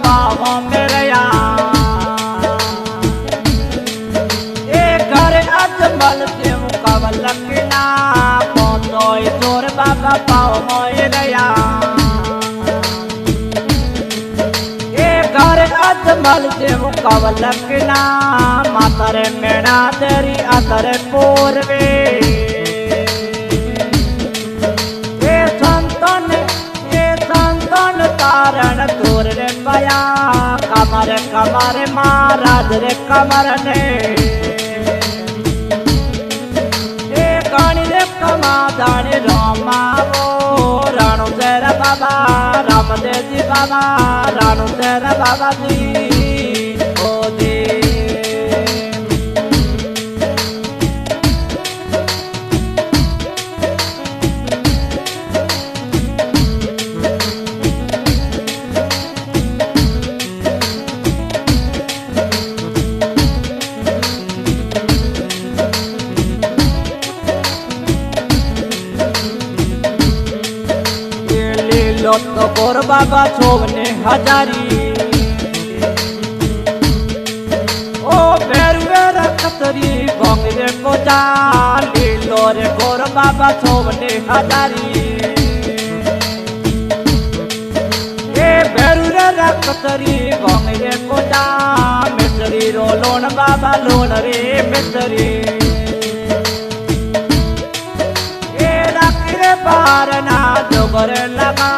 पावा मेरे ये घर अजमल से मुकाबल लगना पौधो तोर बाबा पाओ मेरे ये घर अजमल से मुकाबल लगना मातरे मेरा तेरी अतरे पूर्वे तारण तोर रे पया कमर कमर महाराज रे कमर ने कानी रे कमा दानी रामा वो राणो तेरा बाबा रामदेव जी बाबा राणो तेरा बाबा जी ओ जी तो गोर बाबा छोवने हजारी ओ बेरुए रखतरी गोंगरे को जाली लोरे गोर बाबा छोवने हजारी ये बेरुए रखतरी गोंगरे को जा मिसरी रो लोन बाबा लोन रे मिसरी ये रखरे बार ना जोगर लगा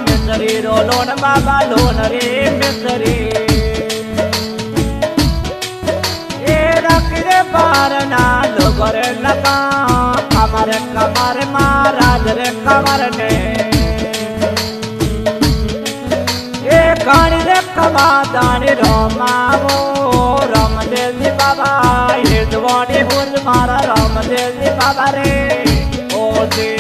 मिसरी रो लोन बाबा लोन रे मिसरी ये रखरे बार ना जोगर लगा कमर कमर महाराज रे कमर ने ये कानी रे कमा दानी रोमा वो रामदेव जी बाबा ये दवानी हुल मारा रामदेव जी बाबा रे ओ जी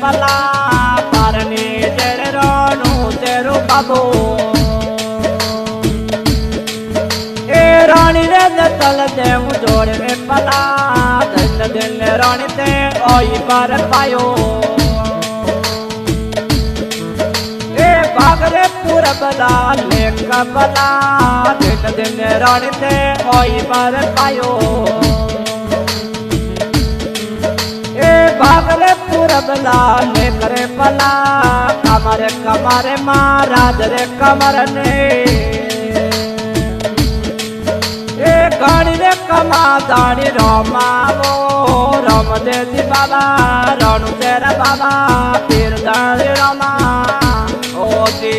पला परनी तेरे रोनू तेरू बाबू ए रानी रे तल दे जोड़ में पला दिल दिल रानी ते ओई पर पायो ए बागरे पूरा बला ले कबला दिल दिल रानी ते ओई पर पायो भागले पूरबला ले करे पला कमर कमर महाराज रे कमर ने ए गाड़ी रे कमा दानी रोमा वो रामदेव जी बाबा राणू तेरा बाबा पीर दानी रोमा ओ जी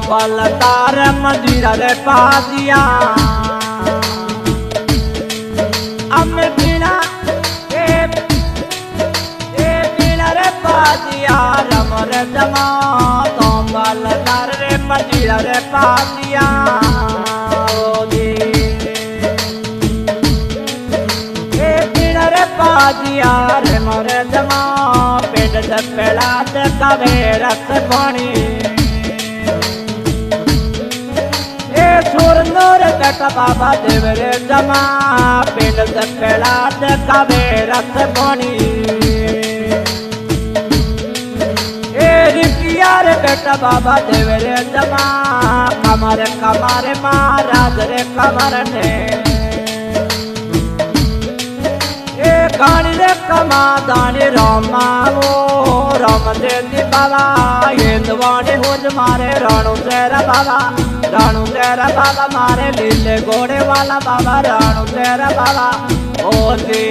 पलतार मंदिर रे पादिया अम्मे बिना ए बिना रे पादिया रमर जमा तो पलतार रे मंदिर रे पादिया ए बिना रे पादिया रे मर जमा पेट से पेड़ा से कवे रस पानी छोर नोर बेटा बाबा देव रे जमा पेड़ से पेड़ा से कवे रस पानी रिकी किया रे बेटा बाबा देव रे जमा कमरे कमरे महाराज रे कमर ने ए गानी रे कमा दानी रामावो राम देवी बाबा ये दवानी हुज मारे राणू तेरा बाबा मारे लीले घोड़े वाला बाबा राणू तेरा बाबा ओ जी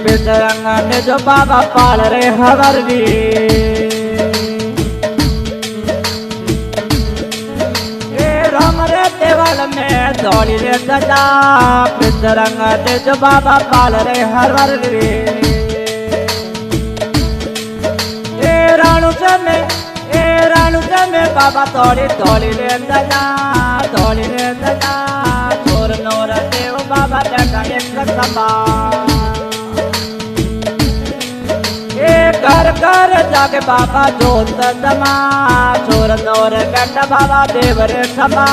पितरंगा ने जो बाबा पाल रे हवरवी ए राम रे देवल में दौड़ी रे सजा पितरंगा ने जो बाबा पाल रे हवरवी ए राणू में बाबा दौड़ी रे सजा छोर नोर देव बाबा देखा एक समा घर घर जाके बाबा जोत जमा छोर नौर बेटा बाबा देव रे समा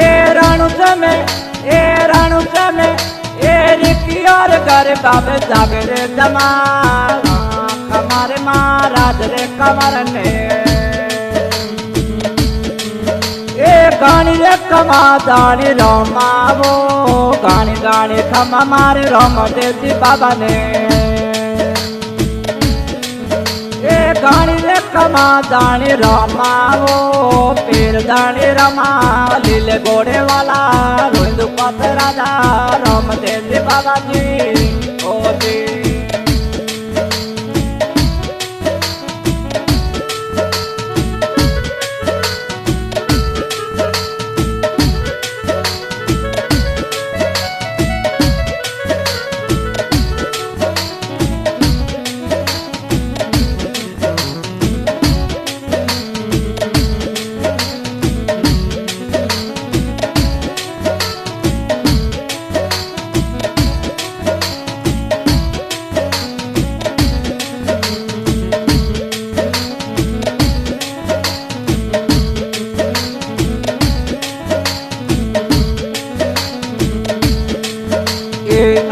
ए राणू में ए रिकी और घर बाबे जाके रे जमा कमरे महाराज रे कमर ने ए गानी रे कमा दानी रामावो गानी खमा मारे राम देवी बाबा ने ए गानी रे कमा दानी रामावो पीर दानी रमा लीले घोड़े वाला रोहिंदू पत राजा राम देवी बाबा जी ओ जी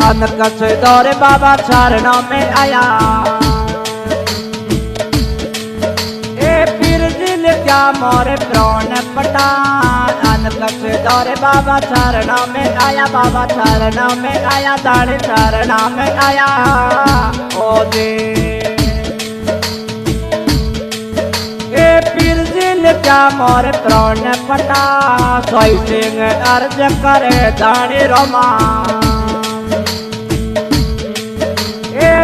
अनक से दौरे बाबा चरणों में आया ए पीर दिल क्या मोरे प्राण पटा अनक से दौरे बाबा चरणों में आया बाबा चरणों में आया दाढ़ी चरणों में आया ओ जी ए पीर दिल क्या मोरे प्राण पटा सोई सिंह अर्ज करे दाढ़ी रोमा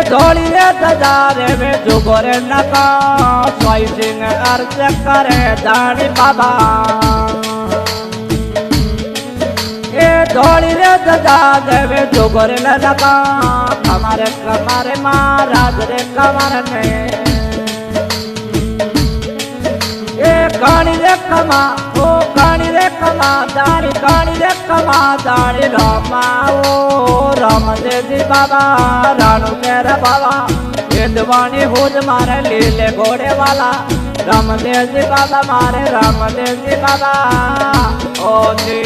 धोली रे दजारे में जुगोरे नका स्वाई सिंह अर्ज करे दानी बाबा ए धोली रे दजारे में जुगोरे नका कमरे महाराज रे कमर ने ए गानी रे कमा दानी रामा ओ राम देवी बाबा राणू तेरा बाबा ये दवानी हुज मारे लीले घोड़े वाला राम देवी बाबा मारे राम देवी बाबा ओ जी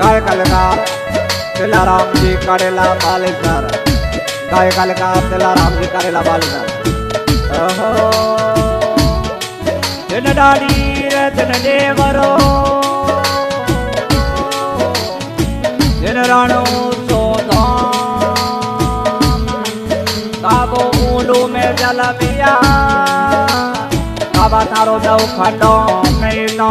गाय कलकार तिलाराम जी करेला बालेसर गाय कलकार तिलाराम जी करेला बालेसर दिन डाड़ी रतन देवरो दिन राणो सोधाम काबो ऊलू में जल पिया काबा तारो दो खंडो में ना